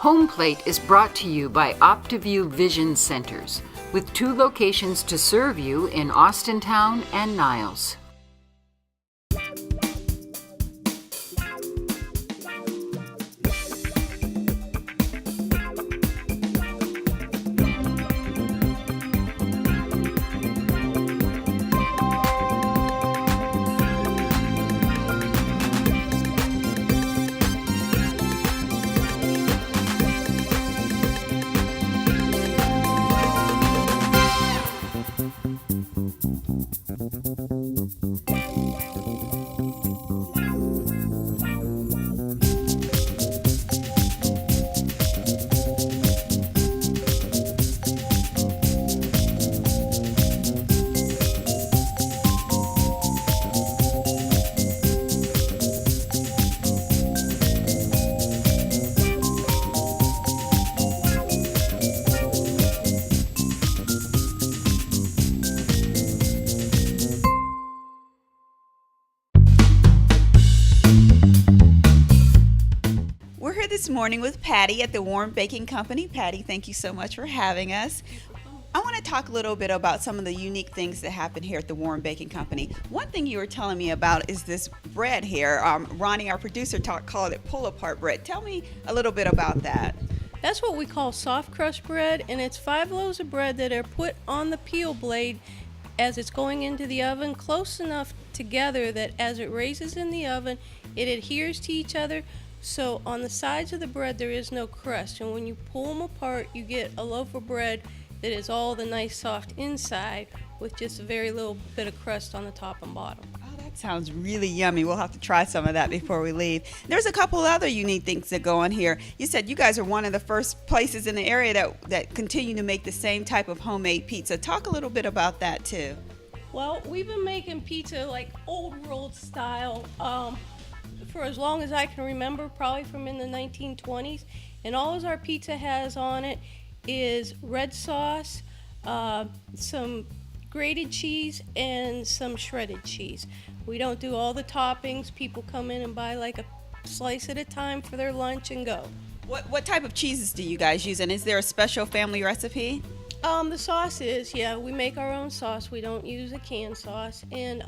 Homeplate is brought to you by OptiView Vision Centers, with 2 locations to serve you in Austintown and Niles. This morning with Patty at the Warm Baking Company. Patty, thank you so much for having us. I want to talk a little bit about some of the unique things that happen here at the Warm Baking Company. One thing you were telling me about is this bread here. Ronnie, our producer, called it pull-apart bread. Tell me a little bit about that. That's what we call soft crust bread, and it's 5 loaves of bread that are put on the peel blade as it's going into the oven, close enough together that as it raises in the oven, it adheres to each other. So on the sides of the bread there is no crust, and when you pull them apart you get a loaf of bread that is all the nice soft inside with just a very little bit of crust on the top and bottom. Oh, that sounds really yummy. We'll have to try some of that before we leave. There's a couple other unique things that go on here. You said you guys are one of the first places in the area that continue to make the same type of homemade pizza. Talk a little bit about that too. Well, we've been making pizza like old world style for as long as I can remember, probably from in the 1920s, and all our pizza has on it is red sauce, some grated cheese, and some shredded cheese. We don't do all the toppings. People come in and buy like a slice at a time for their lunch and go. What type of cheeses do you guys use, and is there a special family recipe? The sauce is, we make our own sauce. We don't use a canned sauce, and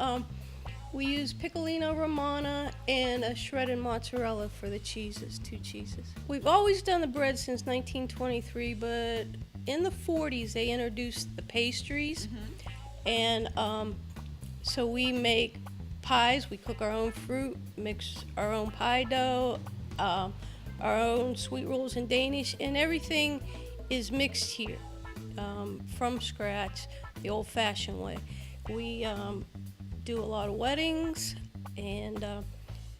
we use Piccolino Romana and a shredded mozzarella for the cheeses, 2 cheeses. We've always done the bread since 1923, but in the 40s they introduced the pastries, and so we make pies. We cook our own fruit, mix our own pie dough, our own sweet rolls and Danish, and everything is mixed here from scratch, the old-fashioned way. We do a lot of weddings and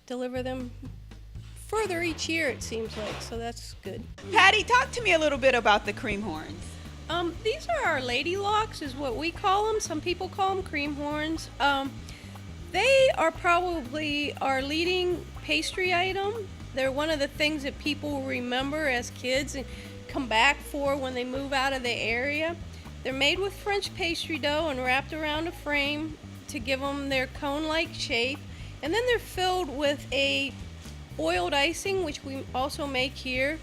deliver them further each year, it seems like, so that's good. Patty, talk to me a little bit about the cream horns. These are our lady locks is what we call them. Some people call them cream horns. They are probably our leading pastry item. They're one of the things that people remember as kids and come back for when they move out of the area. They're made with French pastry dough and wrapped around a frame to give them their cone-like shape, and then they're filled with a oiled icing, which we also make here.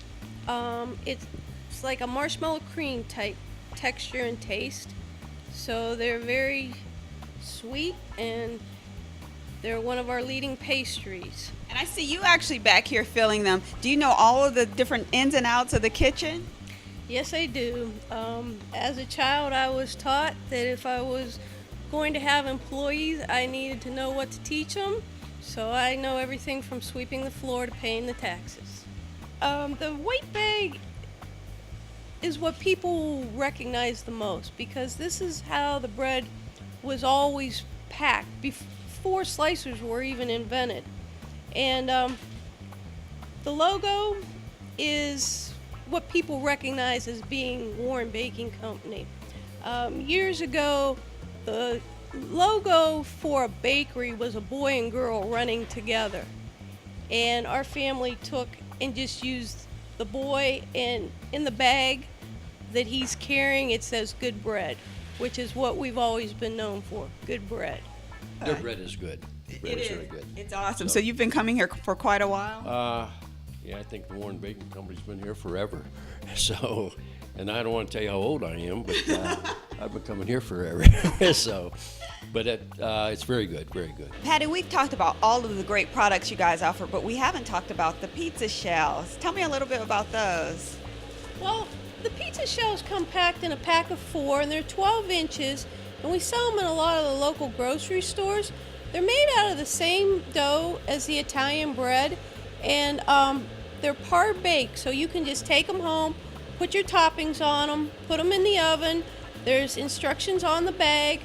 It's like a marshmallow cream type texture and taste, so they're very sweet and they're one of our leading pastries. And I see you actually back here filling them. Do you know all of the different ins and outs of the kitchen? Yes, I do. As a child I was taught that if I was going to have employees, I needed to know what to teach them, so I know everything from sweeping the floor to paying the taxes. The white bag is what people recognize the most because this is how the bread was always packed before slicers were even invented. And the logo is what people recognize as being Warm Baking Company. Years ago, the logo for a bakery was a boy and girl running together, and our family took and just used the boy, and in the bag that he's carrying it says good bread, which is what we've always been known for, good bread. Their bread is good. Bread is very good. It's awesome. So you've been coming here for quite a while? Yeah, I think the Warren Baking Company's been here forever. So, and I don't want to tell you how old I am, but I've been coming here forever. So, but it's very good, very good. Patty, we've talked about all of the great products you guys offer, but we haven't talked about the pizza shells. Tell me a little bit about those. Well, the pizza shells come packed in a pack of 4, and they're 12 inches, and we sell them in a lot of the local grocery stores. They're made out of the same dough as the Italian bread, and they're par baked, so you can just take them home, put your toppings on them, put them in the oven. There's instructions on the bag,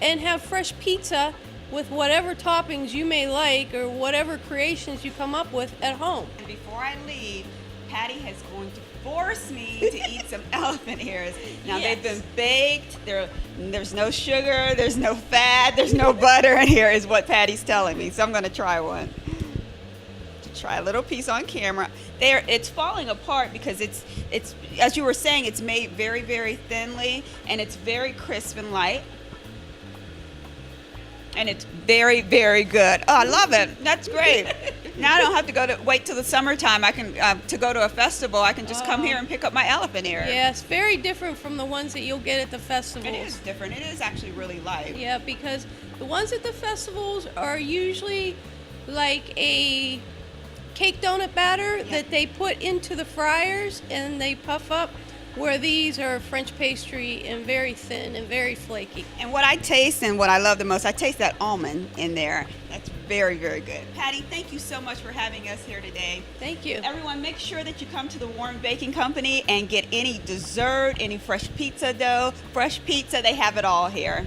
and have fresh pizza with whatever toppings you may like or whatever creations you come up with at home. And before I leave, Patty is going to force me to eat some elephant ears. Now, Yes. they've been baked. There's no sugar, there's no fat, there's no butter in here, is what Patty's telling me. So I'm going to try one. Try a little piece on camera. It's falling apart because it's as you were saying, it's made very, very thinly, and it's very crisp and light. And it's very, very good. Oh, I love it. That's great. Now I don't have to wait till the summertime. I can to go to a festival. I can just come here and pick up my elephant ear. Yeah, it's very different from the ones that you'll get at the festivals. It is different. It is actually really light. Yeah, because the ones at the festivals are usually like a cake donut batter that they put into the fryers and they puff up, where these are French pastry and very thin and very flaky. And what I taste and what I love the most, I taste that almond in there. That's very, very good. Patty, thank you so much for having us here today. Thank you. Everyone, make sure that you come to the Warren Baking Company and get any dessert, any fresh pizza dough, fresh pizza. They have it all here.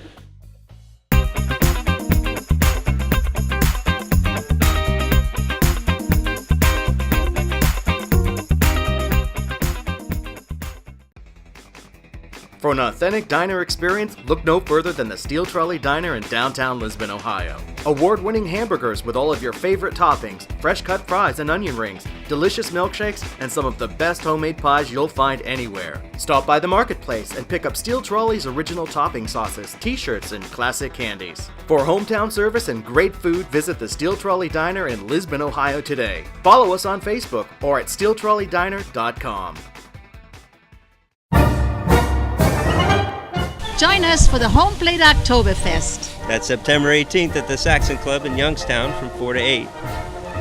For an authentic diner experience, look no further than the Steel Trolley Diner in downtown Lisbon, Ohio. Award-winning hamburgers with all of your favorite toppings, fresh cut fries and onion rings, delicious milkshakes, and some of the best homemade pies you'll find anywhere. Stop by the marketplace and pick up Steel Trolley's original topping sauces, t-shirts, and classic candies. For hometown service and great food, visit the Steel Trolley Diner in Lisbon, Ohio today. Follow us on Facebook or at steeltrolleydiner.com. Join us for the Homeplate Oktoberfest. That's September 18th at the Saxon Club in Youngstown from 4 to 8.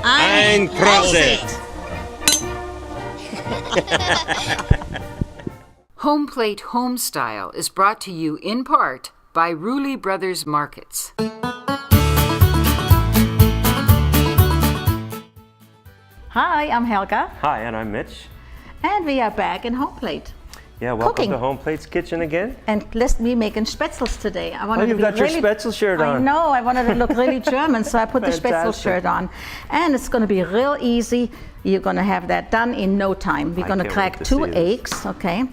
Ein Prosit! Homeplate Homestyle is brought to you in part by Rulli Brothers Markets. Hi, I'm Helga, Hi, and I'm Mitch. and we are back in Homeplate. Yeah, welcome Cooking. to Homeplate's Kitchen again. And let's be making spätzles today. I wanted you've to be got your really, Spätzle shirt on. I know, I wanted to look really German, so I put the Spätzle Fantastic. shirt on. And it's going to be real easy. You're going to have that done in no time. We're I going to can't crack wait to 2 see this. eggs, okay?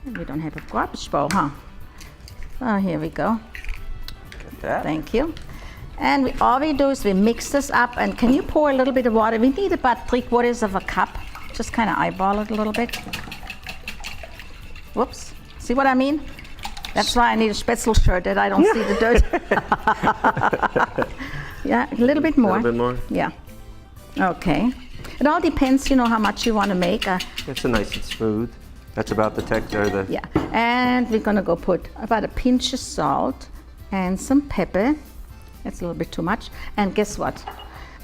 We don't have a garbage bowl, huh? Oh, here we go. Get that. Thank you. And all we do is we mix this up, and can you pour a little bit of water? We need about 3/4 of a cup. Just kind of eyeball it a little bit. Whoops. See what I mean? That's why I need a Spätzle shirt, that I don't see the dirt. Yeah, a little bit more. A little bit more. Yeah. Okay. It all depends, how much you want to make. It's a nice and smooth. That's about the texture. Yeah. And we're going to go put about a pinch of salt and some pepper. That's a little bit too much. And guess what?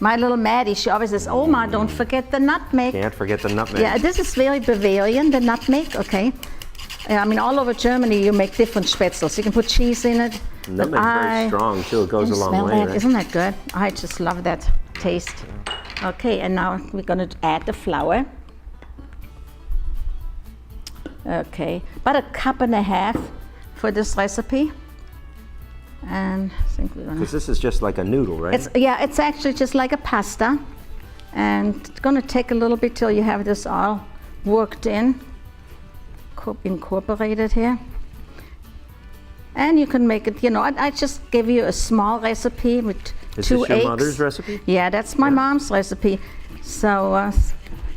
My little Maddie, she always says, Oma, don't forget the nutmeg. Can't forget the nutmeg. Yeah, this is very Bavarian, the nutmeg, okay? I mean, all over Germany, you make different Spätzles. You can put cheese in it. Nutmeg's very strong, too. It goes a long smell way, that. right? Isn't that good? I just love that taste. Okay, and now we're going to add the flour. Okay, about a cup and a half for this recipe. And I think we're going Because to... this is just like a noodle, right? It's actually just like a pasta. And it's going to take a little bit till you have this all worked in, incorporated here. And you can make it, I just give you a small recipe with Is 2 this eggs. your mother's recipe? Yeah, that's my mom's recipe. So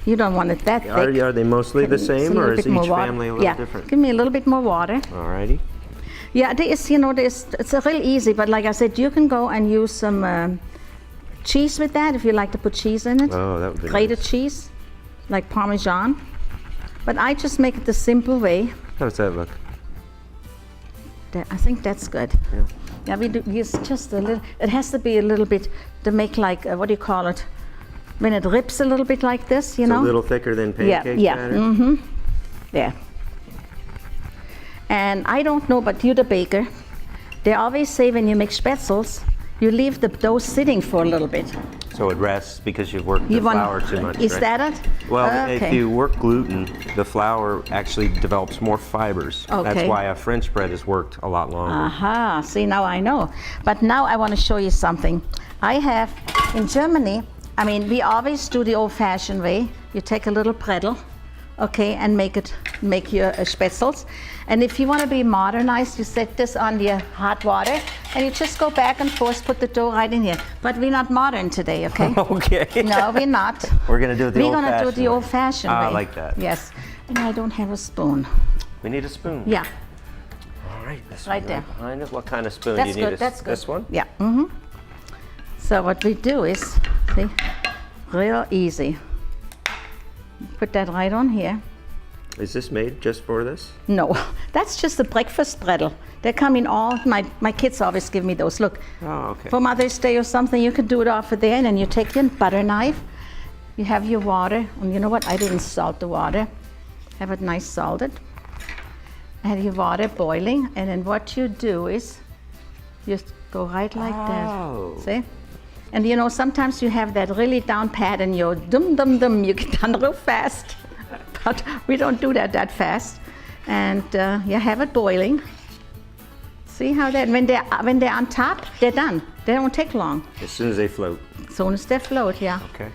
you don't want it that thick. Are they mostly the See a same, little or is bit more each water. family a little Yeah, different? give me a little bit more water. Alrighty. Yeah, it's real easy, but like I said, you can go and use some cheese with that, if you like to put cheese in it. Oh, that would be Grated nice. cheese, like Parmesan. But I just make it the simple way. How does that look? I think that's good. Yeah, we do use just a little. It has to be a little bit to make like, what do you call it? When it rips a little bit like this, you It's know? a little thicker than pancake yeah. batter? Mm-hmm. Yeah. And I don't know, but you're the baker. They always say when you make spätzles, you leave the dough sitting for a little bit. So it rests because you've worked the flour too much, Is right? that it? Well, if Okay. you work gluten, the flour actually develops more fibers. That's Okay. why a French bread is worked a lot longer. Aha, see, now I know. But now I want to show you something. I have, in Germany, I mean, we always do the old-fashioned way. You take a little brettel, okay, and make your spätzles. And if you want to be modernized, you set this on your hot water, and you just go back and forth, put the dough right in here. But we're not modern today, okay? Okay. No, we're not. We're going to do it the We're old-fashioned going to do it the way. old-fashioned way. I like that. Yes. And I don't have a spoon. We need a spoon. Yeah, All right, this Right one there. behind us. What kind of spoon that's do you need? good, that's good. This one? Yeah. Mm-hmm. So what we do is, see, real easy. Put that right on here. Is this made just for this? No, that's just a breakfast brettel. They come in all, my kids always give me those. Look, Oh, okay. for Mother's Day or something, you can do it off of there, and then you take your butter knife, you have your water, and you know what, I didn't salt the water. Have it nice salted. Have your water boiling, and then what you do is, just go right like Oh. that. See? And you know, sometimes you have that really down pat and you're dum, you get done real fast. But we don't do that fast. And you have it boiling. See how that, when they're on top, they're done. They don't take long. As soon as they float. As soon as they float, yeah. Okay.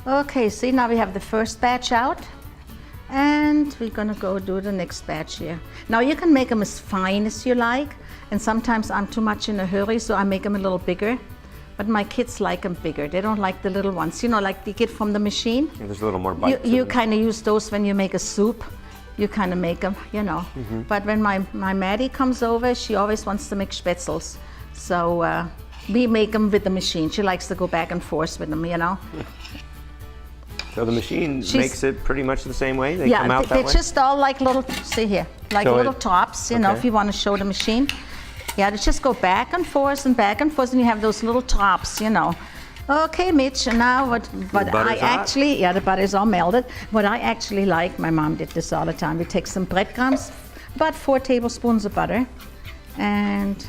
Okay, see, now we have the first batch out. And we're gonna go do the next batch here. Now you can make them as fine as you like. And sometimes I'm too much in a hurry, so I make them a little bigger. But my kids like them bigger. They don't like the little ones. You know, like you get from the machine. There's a little more bite. to You them. kind of use those when you make a soup. You kind of make them, you know. But when my Maddie comes over, she always wants to make spätzles. So we make them with the machine. She likes to go back and forth with them, you know. So the machine makes it pretty much the same way? They Yeah, come out they're that way? just all like little, see here, like So little it- tops, you know, okay. if you want to show the machine. Yeah, they just go back and forth, and you have those little tops, you know. Okay, Mitch, and now what I butter's hot? actually, yeah, the butter is all melted. What I actually like, my mom did this all the time. We take some breadcrumbs, about 4 tablespoons of butter, and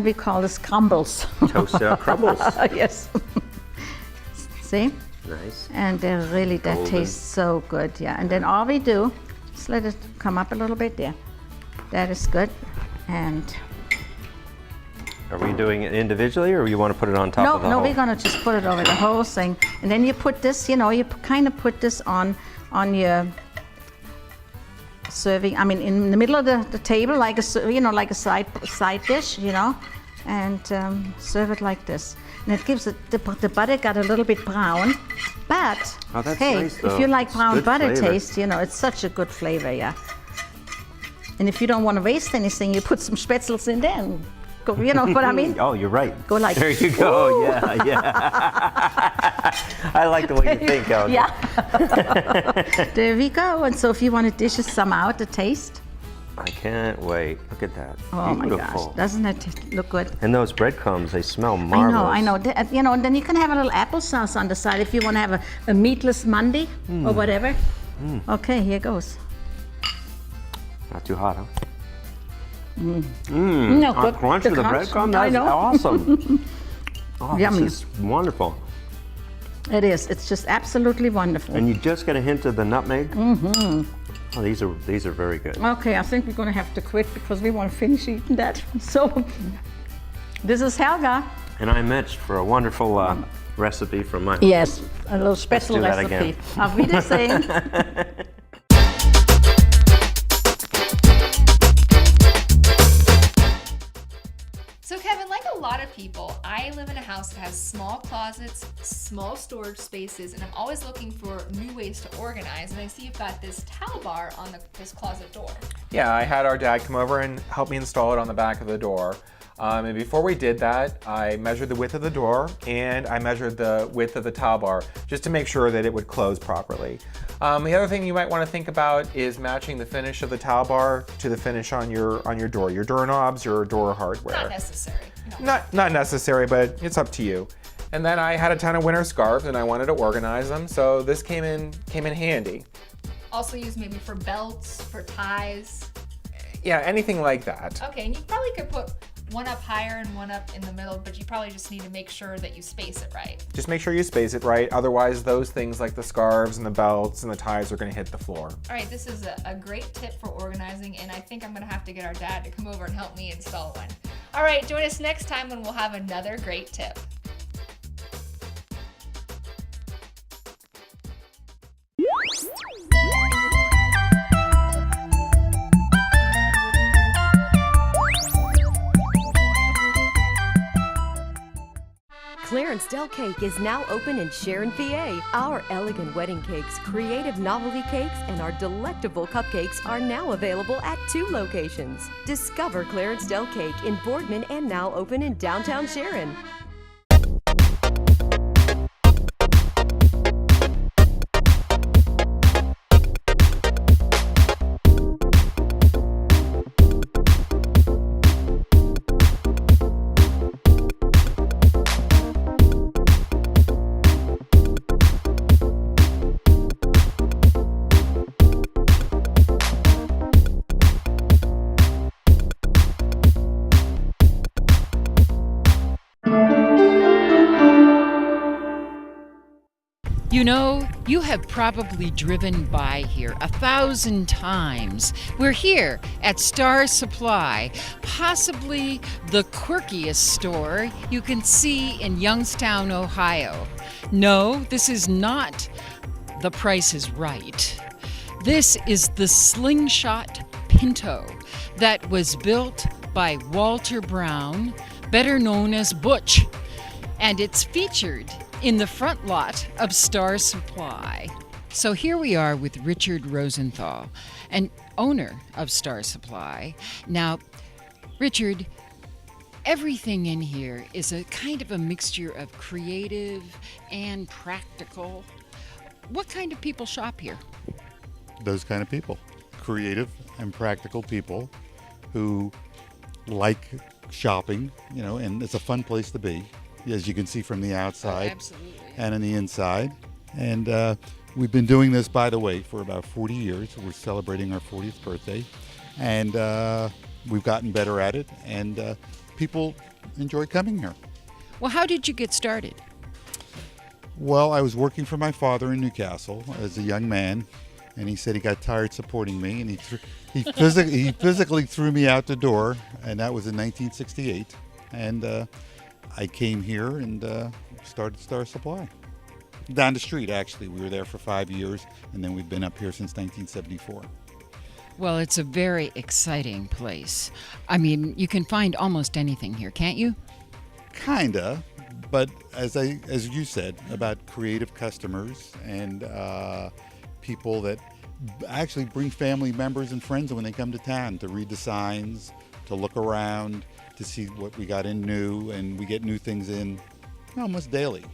we call this crumbles. Toasted up crumbles. Yes. See? Nice. And they're really, that Golden. tastes so good, yeah. And then all we do, just let it come up a little bit there. That is good. And Are we doing it individually, or you want to put it on top of the no, whole? we're gonna just put it over the whole thing. And then you put this, you know, you kind of put this on your serving. I mean, in the middle of the table, like like a side dish, you know, and serve it like this. And it gives it the butter got a little bit brown, but Oh, that's hey, nice, though. if you like It's brown good butter flavor. taste, you know, it's such a good flavor, yeah. And if you don't want to waste anything, you put some spätzles in there. And go, you know what I mean? Oh, you're right. Go like, There you go. Woo! Yeah. I like the way you think, Elga. Yeah. There we go. And so if you want to dish some out to taste. I can't wait. Look at that. Oh my Beautiful. gosh, doesn't it look good? And those breadcrumbs, they smell marvelous. I know. You know, and then you can have a little applesauce on the side if you want to have a meatless Monday or whatever. Okay, here goes. Not too hot, huh? No, A good. crunch of the crunch. breadcrumb? I That's know. awesome. Oh, Yummy. this is wonderful. It is. It's just absolutely wonderful. And you just get a hint of the nutmeg. Mm-hmm. Oh, these are very good. Okay, I think we're going to have to quit because we want to finish eating that. So, this is Helga. And I'm Mitch for a wonderful recipe from my Yes, a little special do that recipe. again. Auf Wiedersehen. So Kevin, like a lot of people, I live in a house that has small closets, small storage spaces, and I'm always looking for new ways to organize. And I see you've got this towel bar on this closet door. Yeah, I had our dad come over and help me install it on the back of the door. And before we did that, I measured the width of the door and I measured the width of the towel bar just to make sure that it would close properly. The other thing you might want to think about is matching the finish of the towel bar to the finish on your door, your doorknobs, your door hardware. Not necessary. No. Not necessary, but it's up to you. And then I had a ton of winter scarves and I wanted to organize them, so this came in handy. Also used maybe for belts, for ties. Yeah, anything like that. Okay, and you probably could put one up higher and one up in the middle, but you probably just need to make sure that you space it right. Just make sure you space it right, otherwise those things like the scarves and the belts and the ties are going to hit the floor. All right, this is a great tip for organizing, and I think I'm going to have to get our dad to come over and help me install one. All right, join us next time when we'll have another great tip. Clarence Del Cake is now open in Sharon, PA. Our elegant wedding cakes, creative novelty cakes, and our delectable cupcakes are now available at 2 locations. Discover Clarence Del Cake in Boardman and now open in downtown Sharon. You know, you have probably driven by here 1,000 times. We're here at Star Supply, possibly the quirkiest store you can see in Youngstown, Ohio. No, this is not The Price is Right. This is the Slingshot Pinto that was built by Walter Brown, better known as Butch, and it's featured in the front lot of Star Supply. So here we are with Richard Rosenthal, an owner of Star Supply. Now, Richard, everything in here is a kind of a mixture of creative and practical. What kind of people shop here? Those kind of people, creative and practical people who like shopping, you know, and it's a fun place to be, as you can see from the outside and on the inside. And we've been doing this, by the way, for about 40 years. We're celebrating our 40th birthday, and we've gotten better at it, and people enjoy coming here. Well, how did you get started? Well, I was working for my father in Newcastle as a young man, and he said he got tired supporting me, and he physically threw me out the door, and that was in 1968. And I came here and started Star Supply. Down the street, actually. We were there for 5 years, and then we've been up here since 1974. Well, it's a very exciting place. I mean, you can find almost anything here, can't you? Kinda, but as you said, about creative customers and people that actually bring family members and friends when they come to town to read the signs, to look around, to see what we got in new, and we get new things in almost daily.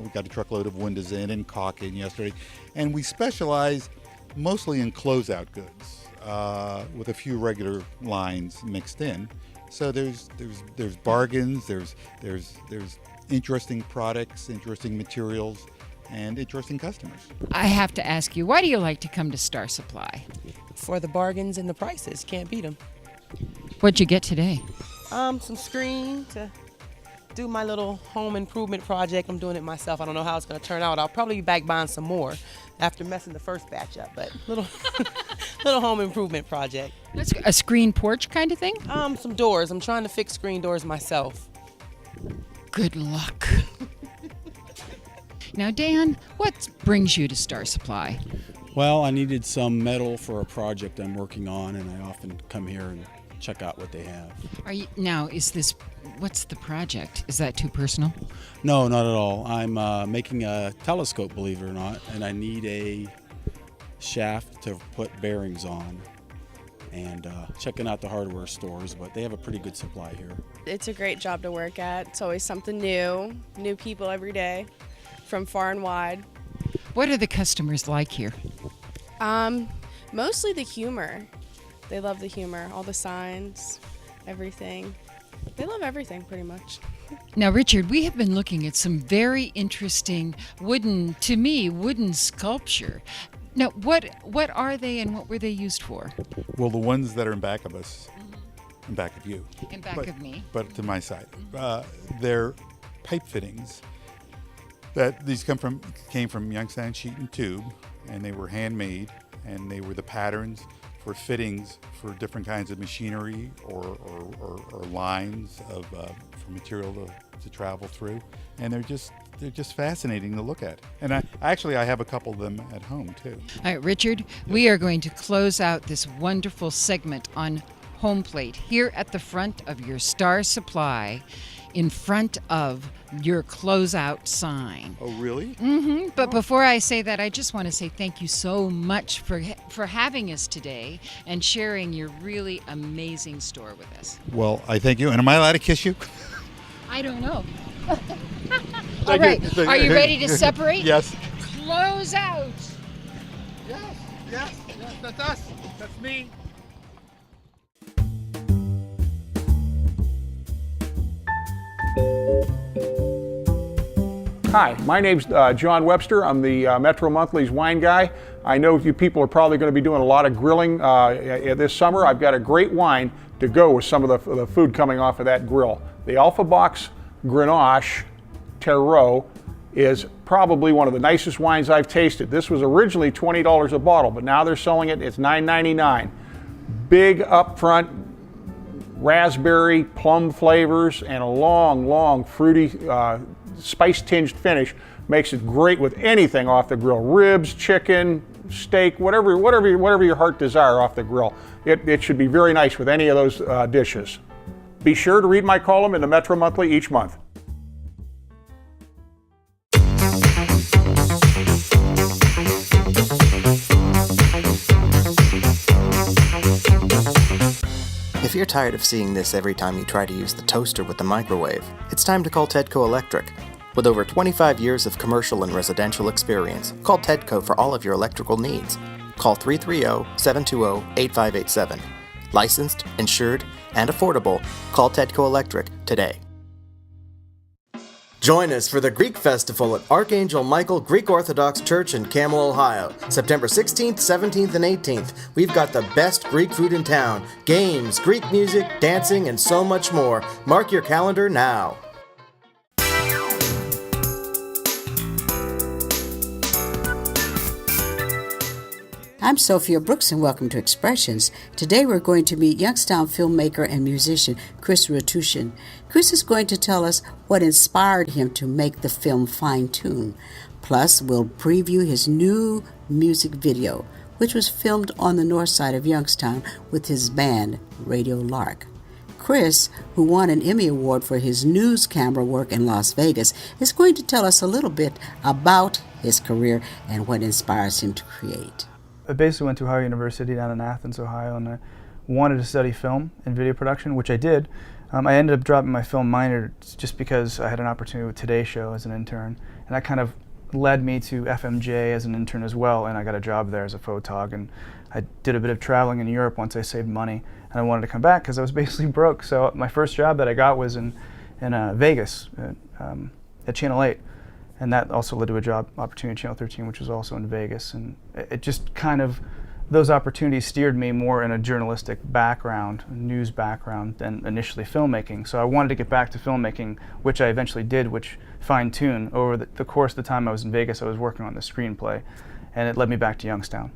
We got a truckload of windows in and caulk in yesterday, and we specialize mostly in closeout goods with a few regular lines mixed in. So there's bargains, there's interesting products, interesting materials, and interesting customers. I have to ask you, why do you like to come to Star Supply? For the bargains and the prices, can't beat them. What'd you get today? Some screen to do my little home improvement project. I'm doing it myself. I don't know how it's going to turn out. I'll probably be back buying some more after messing the first batch up, but little home improvement project. That's a screen porch kind of thing? Some doors. I'm trying to fix screen doors myself. Good luck. Now, Dan, what brings you to Star Supply? Well, I needed some metal for a project I'm working on, and I often come here and check out what they have. What's the project? Is that too personal? No, not at all. I'm making a telescope, believe it or not, and I need a shaft to put bearings on. and checking out the hardware stores, but they have a pretty good supply here. It's a great job to work at. It's always something new people every day from far and wide. What are the customers like here? Mostly the humor. They love the humor, all the signs, everything. They love everything pretty much. Now, Richard, we have been looking at some very interesting wooden sculpture. Now, what are they and what were they used for? Well, the ones that are in back of us, in back of you. In back of me. But to my side. They're pipe fittings. These came from Youngstown Sheet and Tube, and they were handmade, and they were the patterns for fittings for different kinds of machinery or lines of for material to travel through, and they're just fascinating to look at. And I have a couple of them at home too. All right, Richard, we are going to close out this wonderful segment on Homeplate here at the front of your Star Supply, in front of your closeout sign. Oh, really? Mm-hmm. But before I say that, I just want to say thank you so much for having us today and sharing your really amazing store with us. Well, I thank you. And am I allowed to kiss you? I don't know. All right. Are you ready to separate? Yes. Close out. Yes, that's us. That's me. Hi, my name's John Webster. I'm the Metro Monthly's wine guy. I know you people are probably going to be doing a lot of grilling this summer. I've got a great wine to go with some of the food coming off of that grill. The Alpha Box Grenache Terreau is probably one of the nicest wines I've tasted. This was originally $20 a bottle, but now they're selling it's $9.99. Big upfront raspberry, plum flavors, and a long, fruity, spice-tinged finish makes it great with anything off the grill. Ribs, chicken, steak, whatever your heart desire off the grill. It should be very nice with any of those dishes. Be sure to read my column in the Metro Monthly each month. If you're tired of seeing this every time you try to use the toaster with the microwave, it's time to call Tedco Electric. With over 25 years of commercial and residential experience, call Tedco for all of your electrical needs. Call 330-720-8587. Licensed, insured, and affordable, call Tedco Electric today. Join us for the Greek Festival at Archangel Michael Greek Orthodox Church in Camel, Ohio, September 16th, 17th, and 18th. We've got the best Greek food in town, games, Greek music, dancing, and so much more. Mark your calendar now. I'm Sophia Brooks and welcome to Expressions. Today we're going to meet Youngstown filmmaker and musician Chris Ratushin. Chris is going to tell us what inspired him to make the film Fine Tune. Plus, we'll preview his new music video, which was filmed on the north side of Youngstown with his band, Radio Lark. Chris, who won an Emmy Award for his news camera work in Las Vegas, is going to tell us a little bit about his career and what inspires him to create. I basically went to Ohio University down in Athens, Ohio, and I wanted to study film and video production, which I did. I ended up dropping my film minor just because I had an opportunity with Today Show as an intern, and that kind of led me to FMJ as an intern as well, and I got a job there as a photog, and I did a bit of traveling in Europe once I saved money, and I wanted to come back because I was basically broke. So my first job that I got was in Vegas at Channel 8. And that also led to a job opportunity at Channel 13, which was also in Vegas. And it just kind of, those opportunities steered me more in a journalistic background, news background, than initially filmmaking. So I wanted to get back to filmmaking, which I eventually did, which Fine Tune. Over the course of the time I was in Vegas, I was working on the screenplay, and it led me back to Youngstown.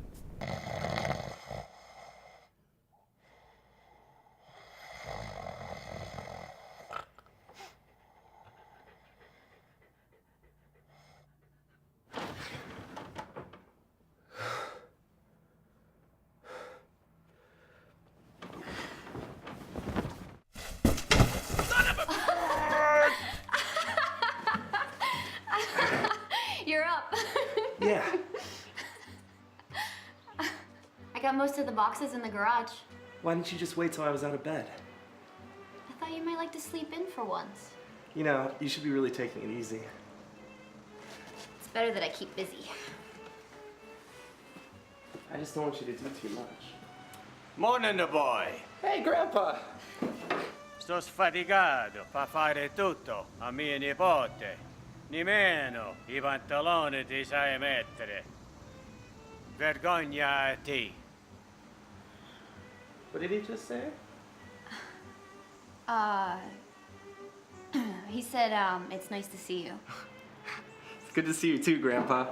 You're up. Yeah. I got most of the boxes in the garage. Why didn't you just wait till I was out of bed? I thought you might like to sleep in for once. You know, you should be really taking it easy. It's better that I keep busy. I just don't want you to do too much. Morning, boy. Hey, Grandpa. Sto sfaticato, fa fare tutto a mia nipote. Nemmeno I pantaloni ti sai mettere. Vergogna a te. What did he just say? He said, it's nice to see you. It's good to see you too, Grandpa.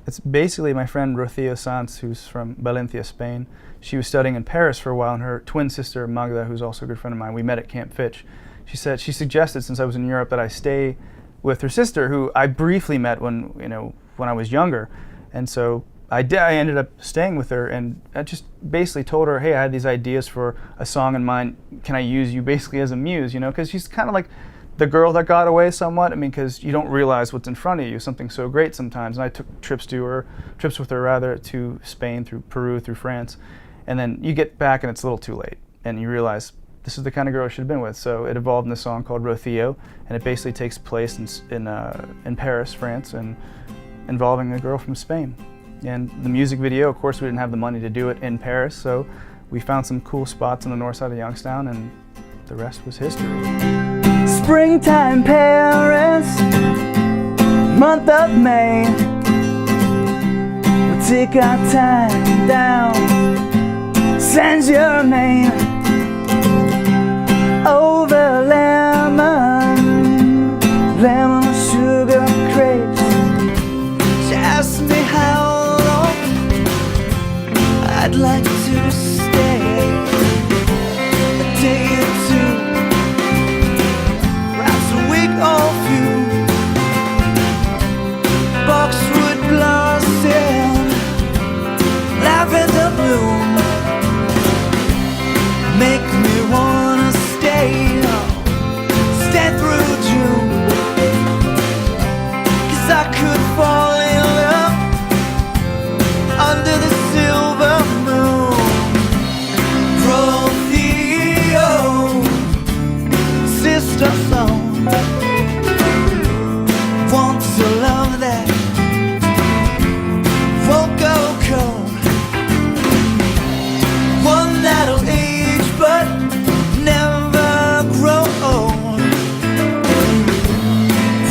It's basically my friend Rocío Sanz, who's from Valencia, Spain. She was studying in Paris for a while, and her twin sister Magda, who's also a good friend of mine, we met at Camp Fitch. She suggested, since I was in Europe, that I stay with her sister, who I briefly met when I was younger, and so I ended up staying with her, and I just basically told her, hey, I had these ideas for a song in mind. Can I use you basically as a muse? Because she's kind of like the girl that got away somewhat. I mean, because you don't realize what's in front of you, something so great sometimes. And I took trips with her to Spain, through Peru, through France, and then you get back and it's a little too late, and you realize this is the kind of girl I should have been with. So it evolved in a song called Rocío, and it basically takes place in Paris, France, and involving a girl from Spain. And the music video, of course, we didn't have the money to do it in Paris, so we found some cool spots on the north side of Youngstown, and the rest was history. Springtime Paris, month of May. We take our time down Saint-Germain, over lemon sugar crepes. She asked me how I'd like to stay a day or two, perhaps a week or few. Boxwood blossom, lavender bloom, make me wanna stay through June. 'Cause I could fall in love under the silver moon. Rocío, sister song, want to love that won't go cold, one that'll age but never grow old.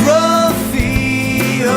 Rocío,